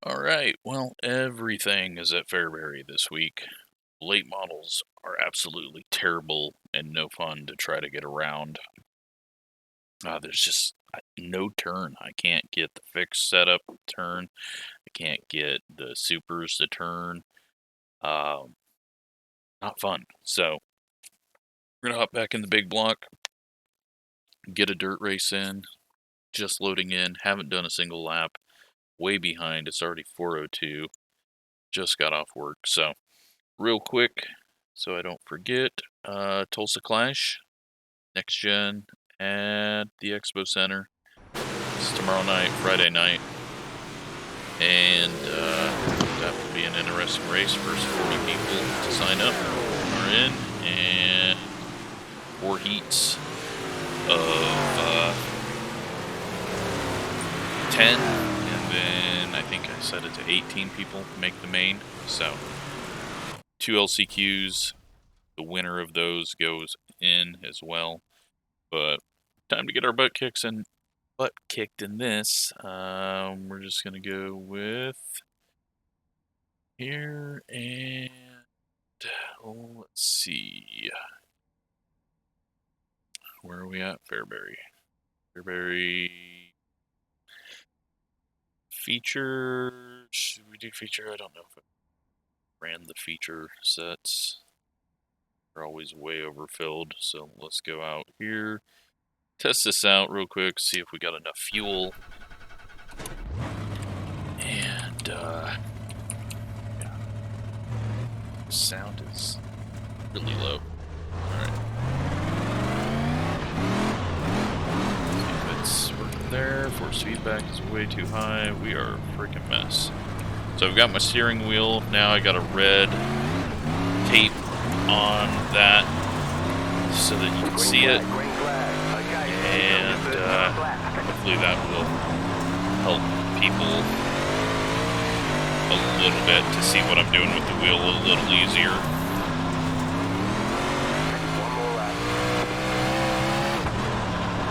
Alright, well, everything is at Fairbury this week. Late models are absolutely terrible and no fun to try to get around. There's just no turn. I can't get the fix set up to turn. I can't get the supers to turn. Not fun. So, we're going to hop back in the big block, get a dirt race in, just loading in, haven't done a single lap, way behind. It's already 4:02. Just got off work. So, real quick, so I don't forget, Tulsa Clash, Next Gen, at the Expo Center. It's tomorrow night, Friday night. And that will be an interesting race. First 40 people to sign up are in, and 4 heats of 10, and then I think I set it to 18 people to make the main. So 2 LCQs. The winner of those goes in as well. But time to get our butt kicked in this. We're just gonna go with here, and let's see. Where are we at? Fairbury. Fairbury feature. Should we do feature? I don't know if I ran the feature sets. They're always way overfilled, so let's go out here. Test this out real quick, see if we got enough fuel. And, yeah. Sound is really low. Alright. See if it's working there. Force feedback is way too high. We are a freaking mess. So I've got my steering wheel. Now I got a red tape on that so that you can see it. And hopefully that will help people a little bit to see what I'm doing with the wheel a little easier.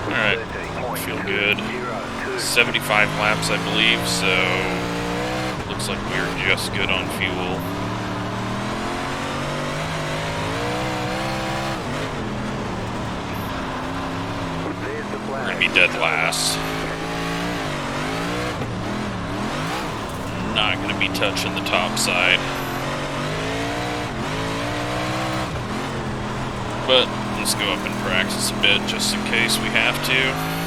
Alright, feel good. 75 laps, I believe, so looks like we're just good on fuel. We're gonna be dead last. Not gonna be touching the top side. But let's go up and practice a bit just in case we have to.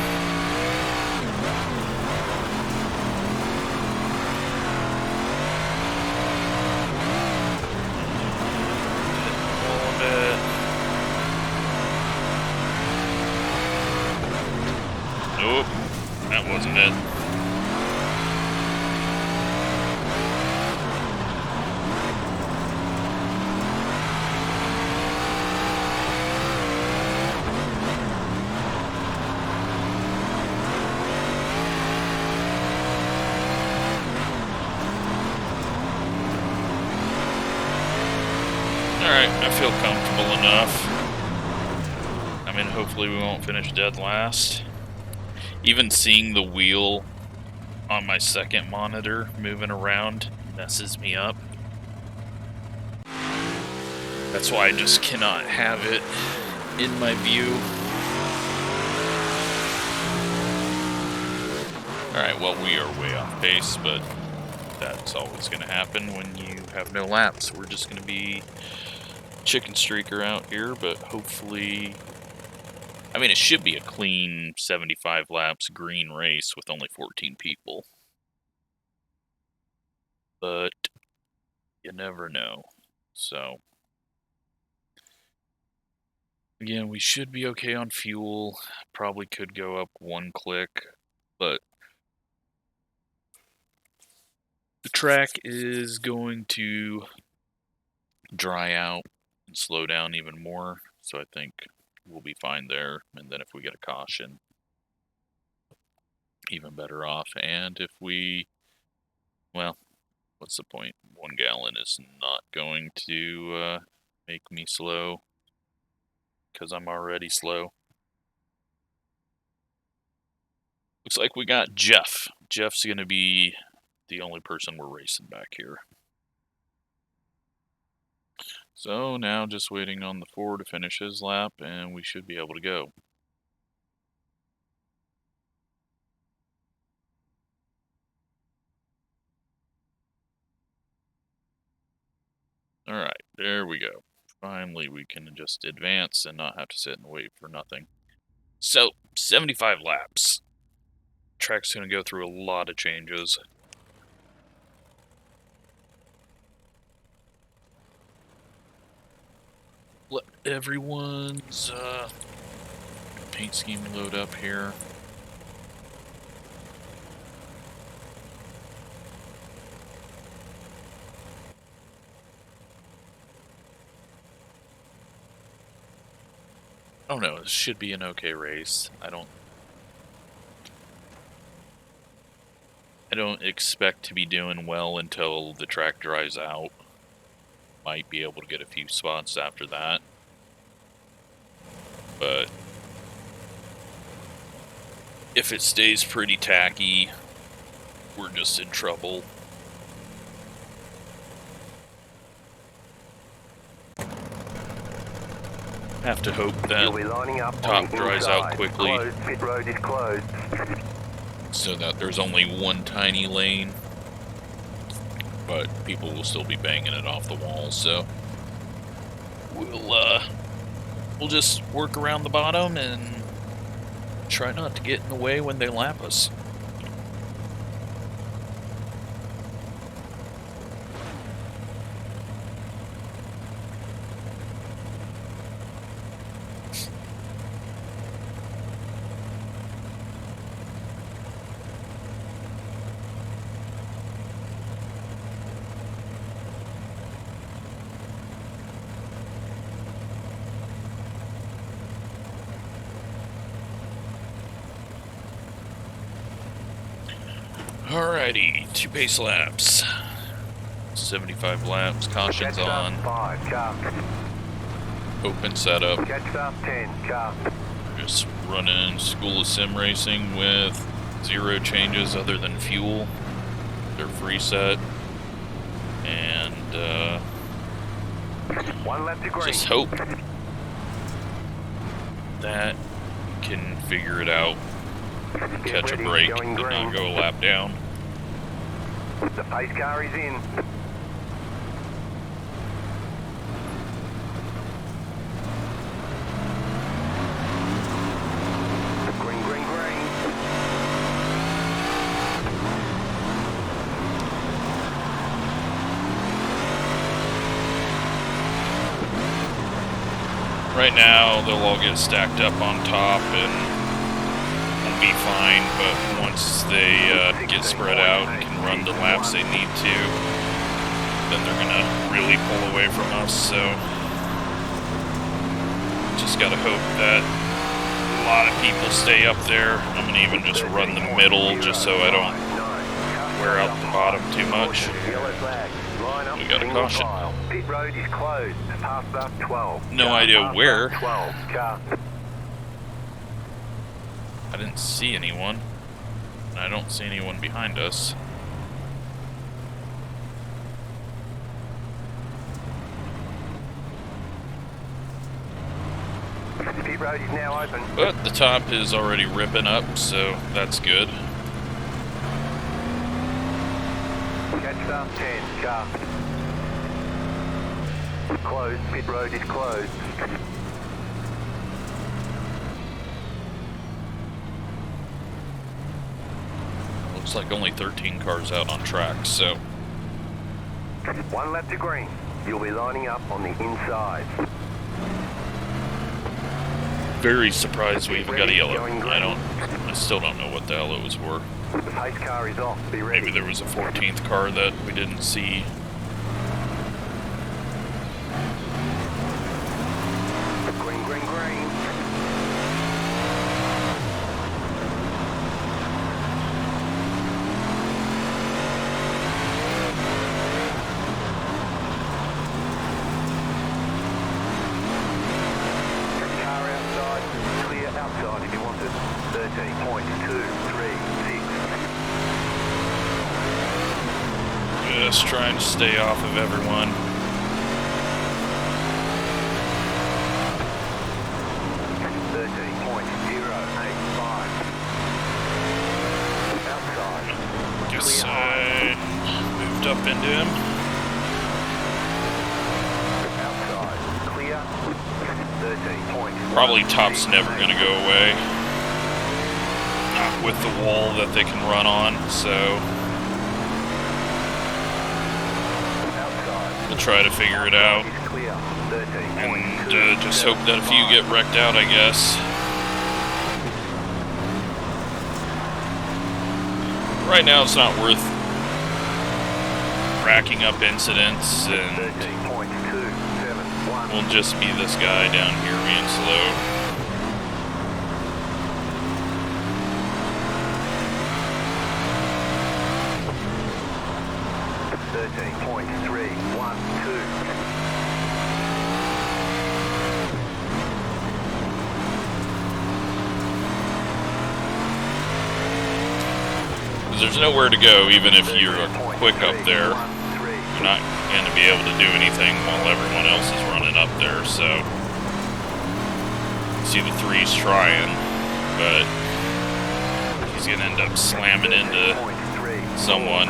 Nope, that wasn't it. Alright, I feel comfortable enough. I mean, hopefully we won't finish dead last. Even seeing the wheel on my second monitor moving around messes me up. That's why I just cannot have it in my view. Alright, well, we are way off pace, but that's always going to happen when you have no laps. We're just going to be chicken streaker out here, but hopefully, I mean, it should be a clean 75 laps green race with only 14 people. But you never know. So, again, we should be okay on fuel. Probably could go up 1 click, but the track is going to dry out and slow down even more. So I think we'll be fine there. And then if we get a caution, even better off. And if we, well, what's the point? 1 gallon is not going to make me slow, because I'm already slow. Looks like we got Jeff. Jeff's going to be the only person we're racing back here. So now just waiting on the 4 to finish his lap, and we should be able to go. Alright, there we go. Finally, we can just advance and not have to sit and wait for nothing. So, 75 laps. Track's going to go through a lot of changes. Let everyone's paint scheme load up here. Oh no, this should be an okay race. I don't expect to be doing well until the track dries out. Might be able to get a few spots after that. But if it stays pretty tacky, we're just in trouble. Have to hope that top dries out quickly so that there's only one tiny lane, but people will still be banging it off the wall, so we'll just work around the bottom and try not to get in the way when they lap us. Alrighty, 2 pace laps. 75 laps, caution's on. Open setup. Just running School of Sim Racing with 0 changes other than fuel. They're free set. And just hope that we can figure it out. Catch a break and not go a lap down. The pace car is in. Green, green, green. Right now, they'll all get stacked up on top and be fine, but once they get spread out and can run the laps they need to, then they're gonna really pull away from us, so just gotta hope that a lot of people stay up there. I'm gonna even just run the middle just so I don't wear out the bottom too much. We got a caution. Pit road is closed. Pass up 12. No idea where. 12. I didn't see anyone, and I don't see anyone behind us. Pit road is now open. But the top is already ripping up, so that's good. Catch up 10, car. Closed, pit road is closed. Looks like only 13 cars out on track, so 1 lap to green. You'll be lining up on the inside. very surprised we even got a yellow. I still don't know what the hell it was for. The pace car is off. Be ready. Maybe there was a 14th car that we didn't see. Green, green, green. Car outside. Clear outside if you want it. 13.236. Just trying to stay off of everyone. Guess I moved up into him. Probably top's never going to go away. Not with the wall that they can run on, so we'll try to figure it out. And just hope that a few get wrecked out, I guess. Right now it's not worth racking up incidents, and we'll just be this guy down here being slow. There's nowhere to go, even if you're quick up there. You're not going to be able to do anything while everyone else is running up there, so see the three's trying, but he's going to end up slamming into someone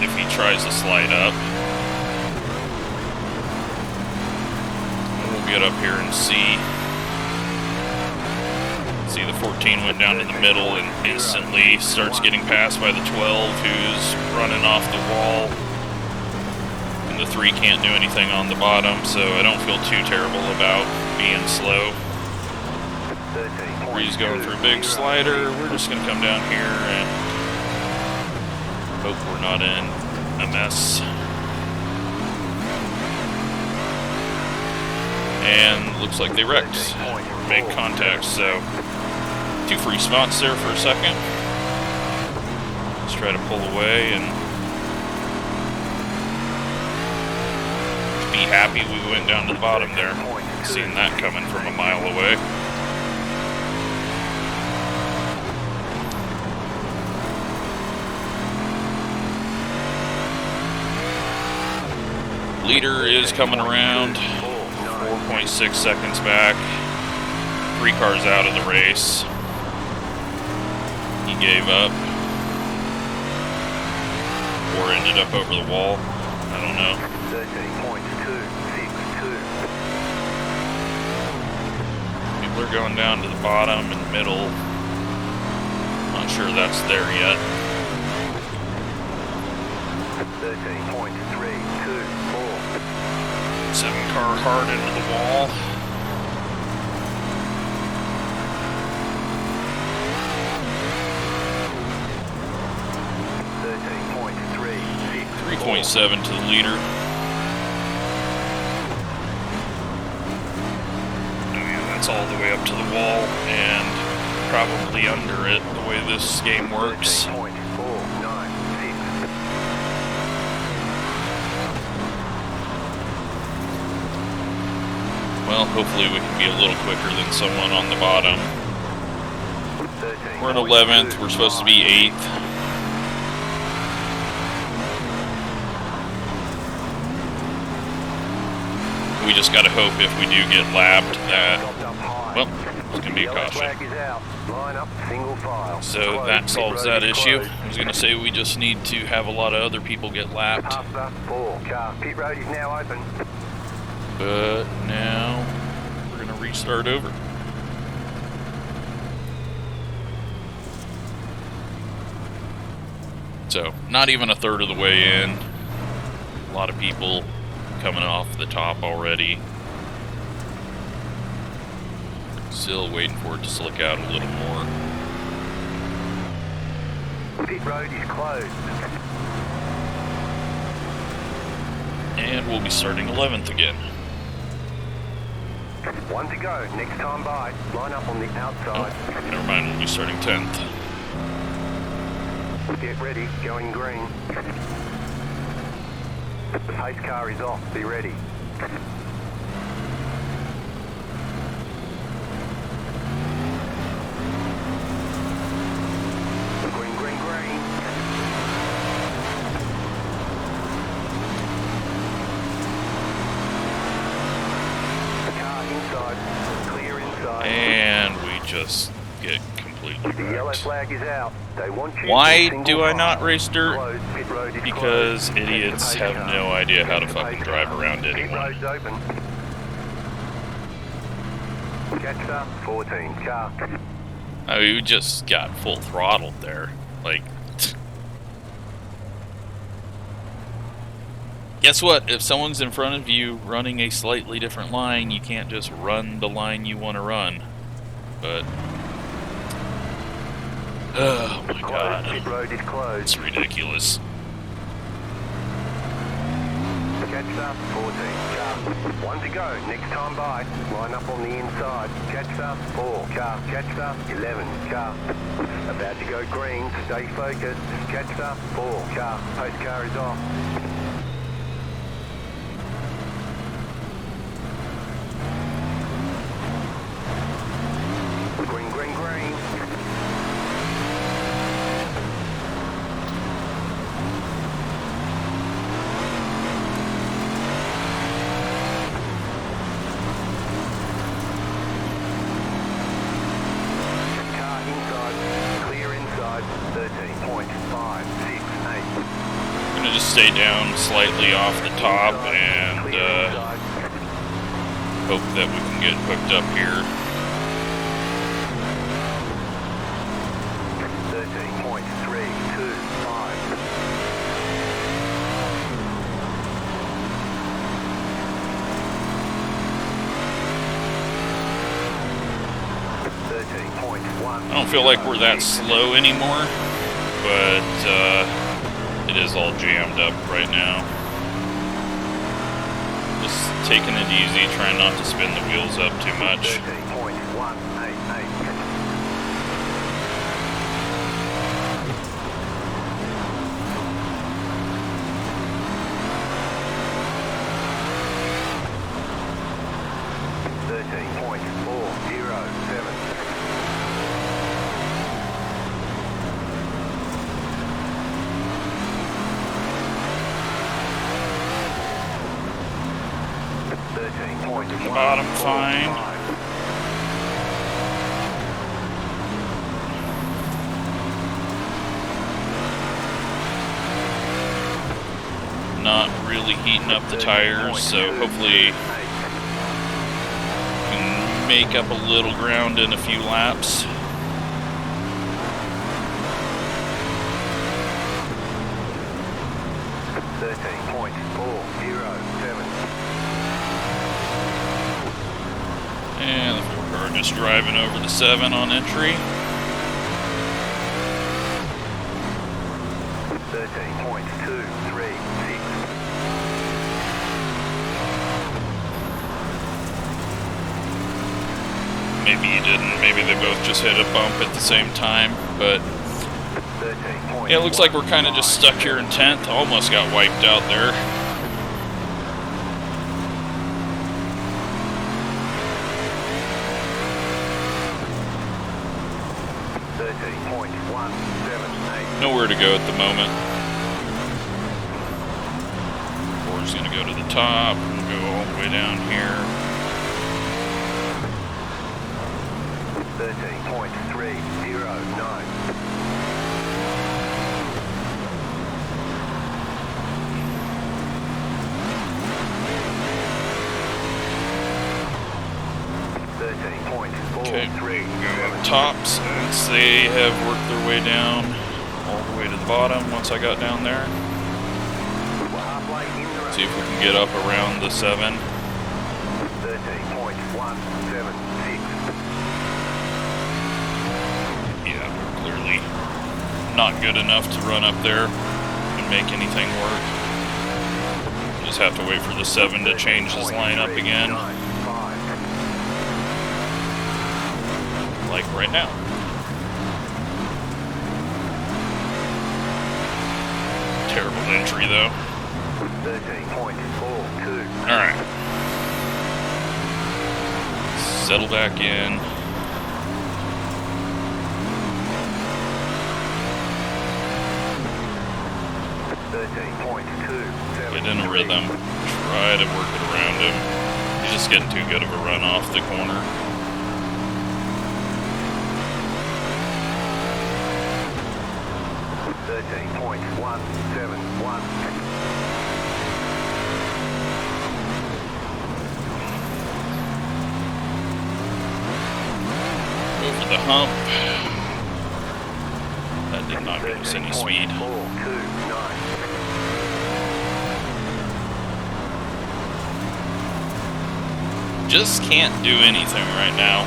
if he tries to slide up. We'll get up here and see. See, the 14 went down in the middle and instantly starts getting passed by the 12, who's running off the wall. And the 3 can't do anything on the bottom, so I don't feel too terrible about being slow. 3's going for a big slider. We're just going to come down here and hope we're not in a mess. And looks like they wrecked. Made contact, so 2 free spots there for a second. Let's try to pull away and be happy we went down to the bottom there. Seeing that coming from a mile away. Leader is coming around. 4.6 seconds back. 3 cars out of the race. He gave up. Or ended up over the wall. I don't know. 13.262. People are going down to the bottom and middle. Not sure that's there yet. 13.324. 7 car hard into the wall. 3.7 to the leader. Oh yeah, that's all the way up to the wall and probably under it, the way this game works. Well, hopefully we can be a little quicker than someone on the bottom. We're in 11th, we're supposed to be 8th. We just gotta hope if we do get lapped that, well, it's gonna be a caution. So that solves that issue. I was gonna say we just need to have a lot of other people get lapped. But now we're gonna restart over. So not even a third of the way in. A lot of people coming off the top already. Still waiting for it to slick out a little more. Pit road is closed. And we'll be starting 11th again. 1 to go. Next time by. Line up on the outside. Oh, never mind, we'll be starting 10th. Get ready. Going green. The pace car is off. Be ready. Green, green, green. just get completely The yellow wrecked. flag is out. They want you Why in single do I not file. race dirt? Closed. Pit road is Because closed. idiots Check the have pace no car. idea how to Check the fucking pace drive car. around Pit anyone. road's open. Catch up, 14 car. I mean, we just got full throttled there. Like, guess what? If someone's in front of you running a slightly different line, you can't just run the line you want to run. But, oh my god, Pit road is closed. it's ridiculous. Catch up, 14 car. 1 to go, next time by. Line up on the inside. Catch up, 4 car. Catch up, 11 car. About to go green, stay focused. Catch up, 4 car. Post car is off. Green, green, green. Car inside, clear inside, 13.568. I'm gonna just stay down slightly off the top and Clear inside. hope that we can get hooked up here. 13.325. I don't feel like we're that slow anymore, but it is all jammed up right now. Just taking it easy, trying not to spin the wheels up too much. 13.188. Bottom fine. Not really heating up the tires, so hopefully we can make up a little ground in a few laps. And the 4 car just driving over the 7 on entry. 13.236. Maybe he didn't. Maybe they both just hit a bump at the same time. But yeah, it looks like we're kind of just stuck here in 10th. Almost got wiped out there. Nowhere to go at the moment. 4's going to go to the top and go all the way down here. 13.309. Okay, go up top since they have worked their way down all the way to the bottom once I got down there. See if we can get up around the 7. 13.176. Yeah, we're clearly not good enough to run up there and make anything work. Just have to wait for the 7 to change his lineup again. Like right now. Terrible entry though. 13.42. Alright. Settle back in. Get in a rhythm. Try to work it around him. He's just getting too good of a run off the corner. 13.171. Over the hump. That did not give us any speed. 429. Just can't do anything right now.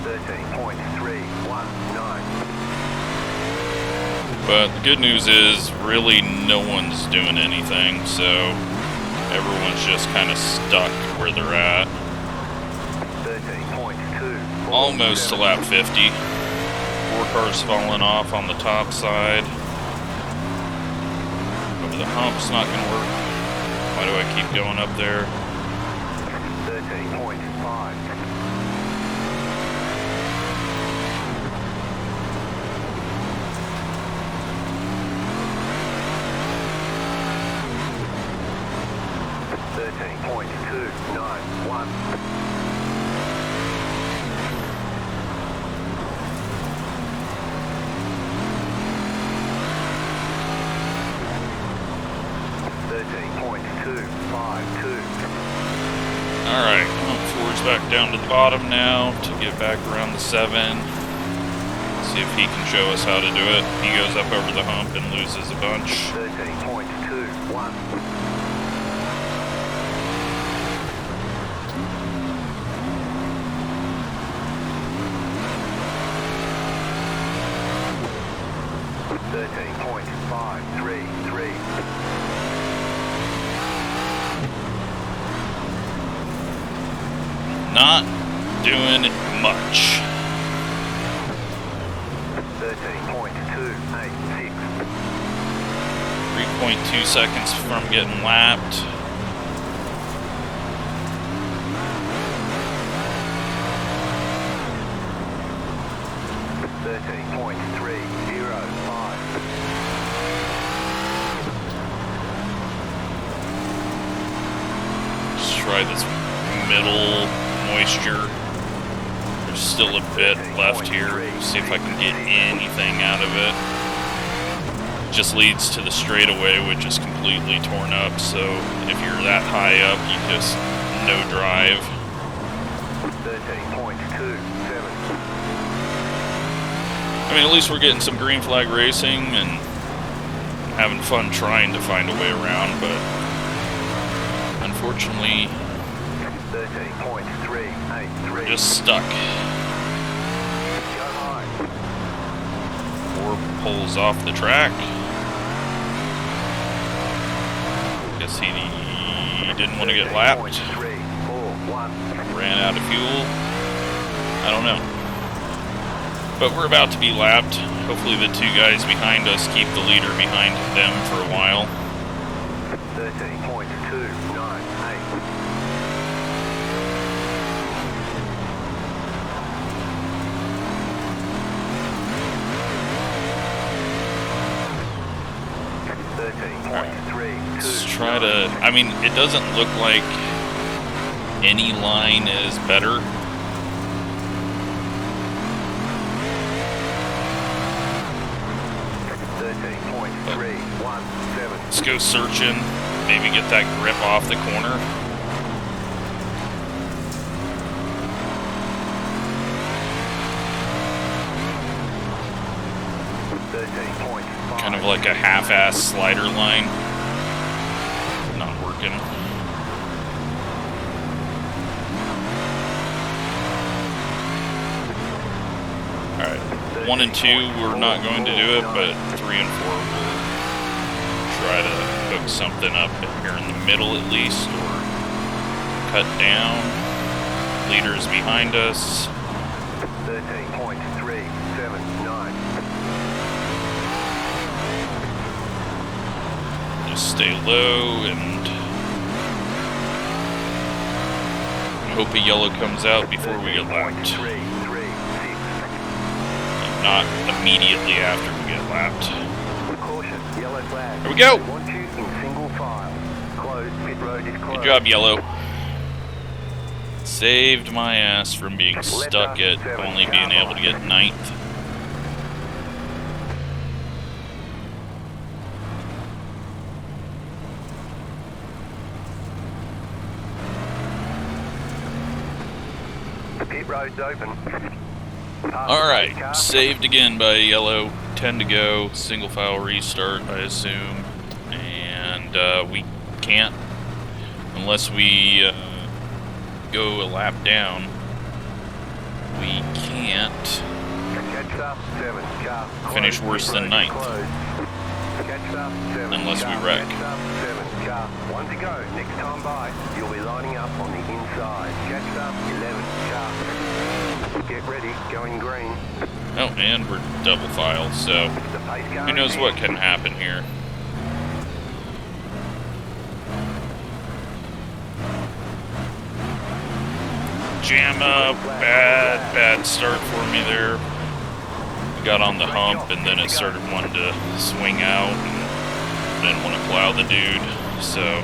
13.319. But the good news is, really no one's doing anything, so everyone's just kind of stuck where they're at. 13.2. Almost to lap 50. 4 cars falling off on the top side. Over the hump's not going to work. Why do I keep going up there? 13.5. 13.291. Alright, Ford's back down to the bottom now to get back around the 7. See if he can show us how to do it. He goes up over the hump and loses a bunch. 13.21. Not doing much. 13.286. 3.2 seconds from getting lapped. Just try this middle moisture. There's still a bit left here. See if I can get anything out of it. Just leads to the straightaway, which is completely torn up. So if you're that high up, you just no drive. 13.27. I mean, at least we're getting some green flag racing and having fun trying to find a way around, but unfortunately, 13.383. we're just stuck. Go high. 4 pulls off the track. Guess he didn't want to get lapped. 13.341. Ran out of fuel. I don't know. But we're about to be lapped. Hopefully the 2 guys behind us keep the leader behind them for a while. 13.298. Let's try to, I mean, it doesn't look like any line is better. Let's go searching, maybe get that grip off the corner. Kind of like a half-ass slider line. Not working. Alright, 1 and 2 we're not going to do it, but 3 and 4 we'll try to hook something up here in the middle at least, or cut down. Leaders behind us. 13.379. Just stay low and hope a yellow comes out before we get lapped. And not immediately after we get lapped. There we go! Good job, yellow. Saved my ass from being stuck at only being able to get 9th. Pit road's open. Alright, saved again by yellow. 10 to go. Single file restart, I assume. And we can't, unless we go a lap down, we can't finish worse than 9th. Unless we wreck. 1 to go. Next time by, you'll be lining up on the inside. Catch up, 11 car. Get ready, going green. Oh, and we're double file, so who knows what can happen here. Jam up, bad start for me there. Got on the hump and then it started wanting to swing out and didn't want to plow the dude, so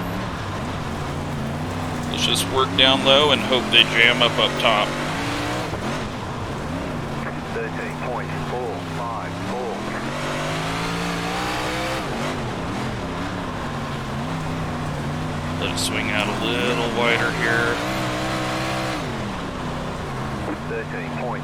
let's just work down low and hope they jam up top. 13.454. Let it swing out a little wider here. 13.434.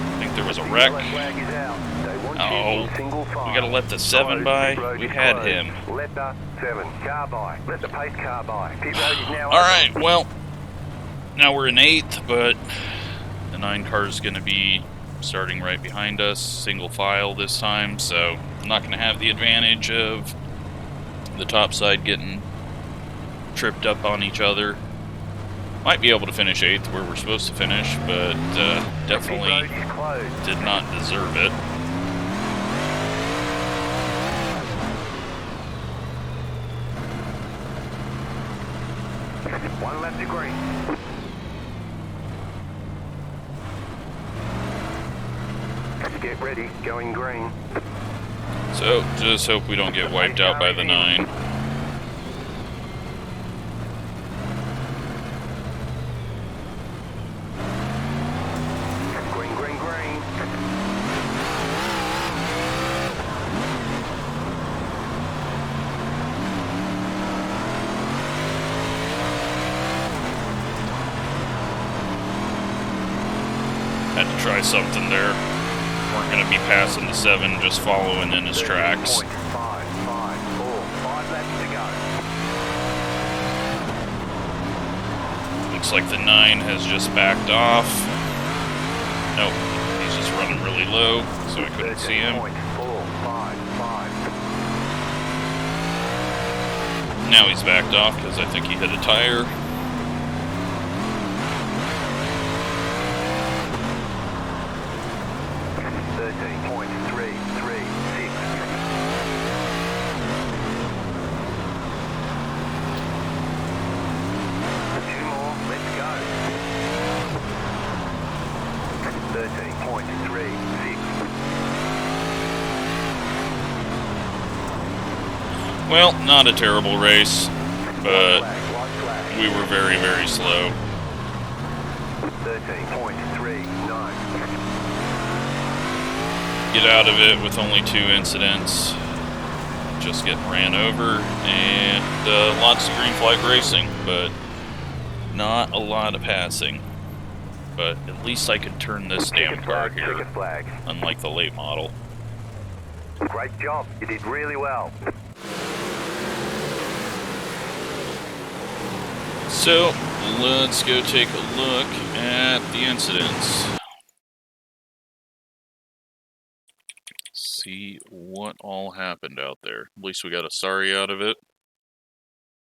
I think there was a wreck. Oh, we gotta let the 7 by. We had him. Let the 7 car by. Let the pace car by. Pit road is now Alright, well, now we're in 8th, but the 9 car is gonna be starting right behind us, single file this time, so I'm not gonna have the advantage of the top side getting tripped up on each other. Might be able to finish 8th where we're supposed to finish, but definitely did not deserve it. One left to green. Get ready, going green. So, just hope we don't get wiped out by the 9. Green, green, green. Had to try something there. Weren't going to be passing the 7, just following in his tracks. 5 laps to go. Looks like the 9 has just backed off. Nope, he's just running really low, so I couldn't see him. 13.455. Now he's backed off because I think he hit a tire. Well, not a terrible race, but we were very, very slow. 13.39. Get out of it with only 2 incidents. Just getting ran over, and lots of green flag racing, but not a lot of passing. But at least I could turn this damn car here, unlike the late model. Great job, you did really well. So, let's go take a look at the incidents. See what all happened out there. At least we got a sorry out of it.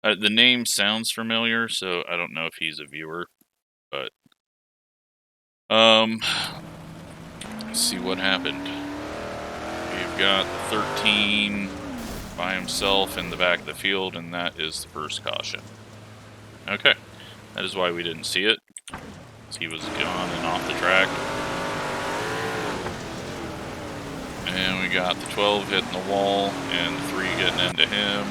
The name sounds familiar, so I don't know if he's a viewer, but let's see what happened. We've got 13 by himself in the back of the field, and that is the first caution. Okay, that is why we didn't see it. He was gone and off the track. And we got the 12 hitting the wall and the 3 getting into him.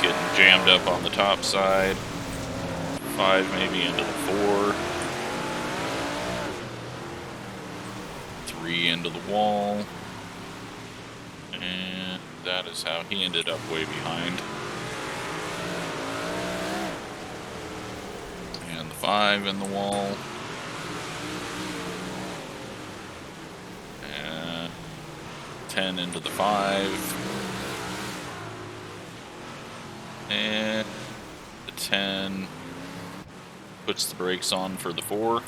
getting jammed up on the top side. 5 maybe into the 4. 3 into the wall. And that is how he ended up way behind. And the 5 in the wall. And 10 into the 5. And the 10 puts the brakes on for the 4.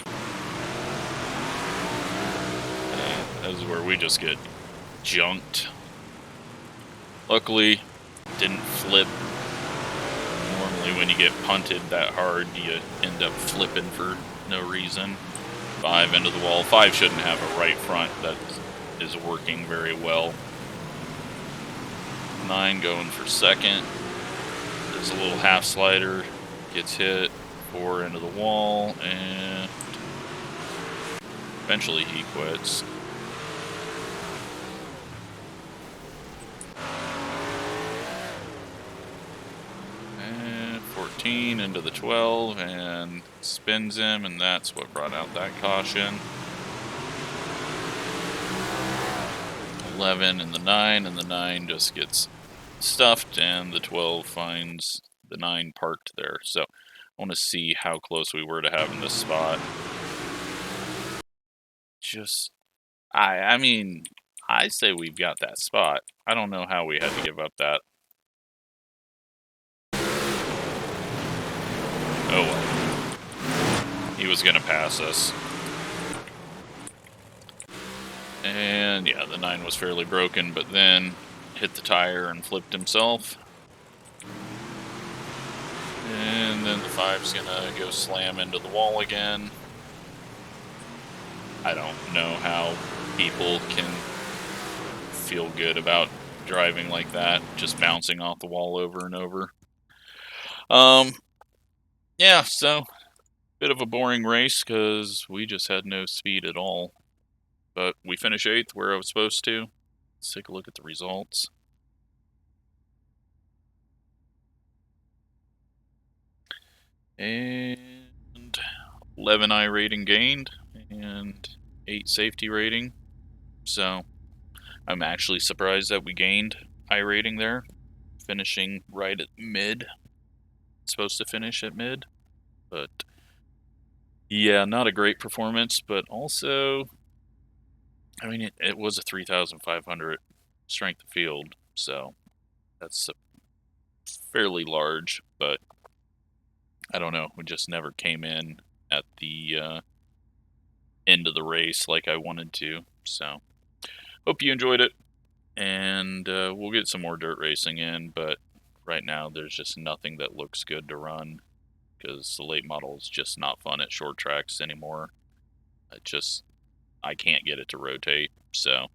And this is where we just get junked. Luckily, didn't flip. Normally when you get punted that hard, you end up flipping for no reason. 5 into the wall. 5 shouldn't have a right front that is working very well. 9 going for second. There's a little half slider, gets hit. 4 into the wall, and eventually he quits. And 14 into the 12, and spins him, and that's what brought out that caution. 11 in the 9, and the 9 just gets stuffed, and the 12 finds the 9 parked there. So I want to see how close we were to having this spot. I mean, I say we've got that spot. I don't know how we had to give up that. Oh well. He was going to pass us. And yeah, the 9 was fairly broken, but then hit the tire and flipped himself. And then the 5's gonna go slam into the wall again. I don't know how people can feel good about driving like that, just bouncing off the wall over and over. Yeah, so bit of a boring race because we just had no speed at all. But we finished 8th where I was supposed to. Let's take a look at the results. And 11 iRating gained and 8 safety rating. So I'm actually surprised that we gained iRating there, finishing right at mid. It's supposed to finish at mid, but yeah, not a great performance, but also, I mean, it was a 3,500 strength of field, so that's fairly large, but I don't know, we just never came in at the end of the race like I wanted to. So hope you enjoyed it, and we'll get some more dirt racing in, but right now there's just nothing that looks good to run because the late model is just not fun at short tracks anymore. I can't get it to rotate, so,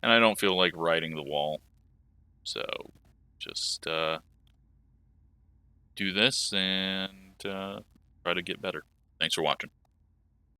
and I don't feel like riding the wall, so just do this and try to get better. Thanks for watching.